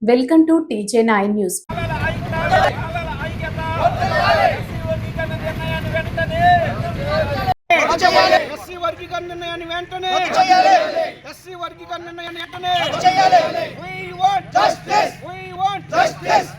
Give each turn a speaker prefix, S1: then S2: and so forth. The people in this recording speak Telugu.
S1: Welcome to TJ9 news.
S2: SC వర్గీకరణ నిర్ణయాన్ని వెంటనే ఎస్సీ వర్గీకరణ నిర్ణయాన్ని వెంటనే we want justice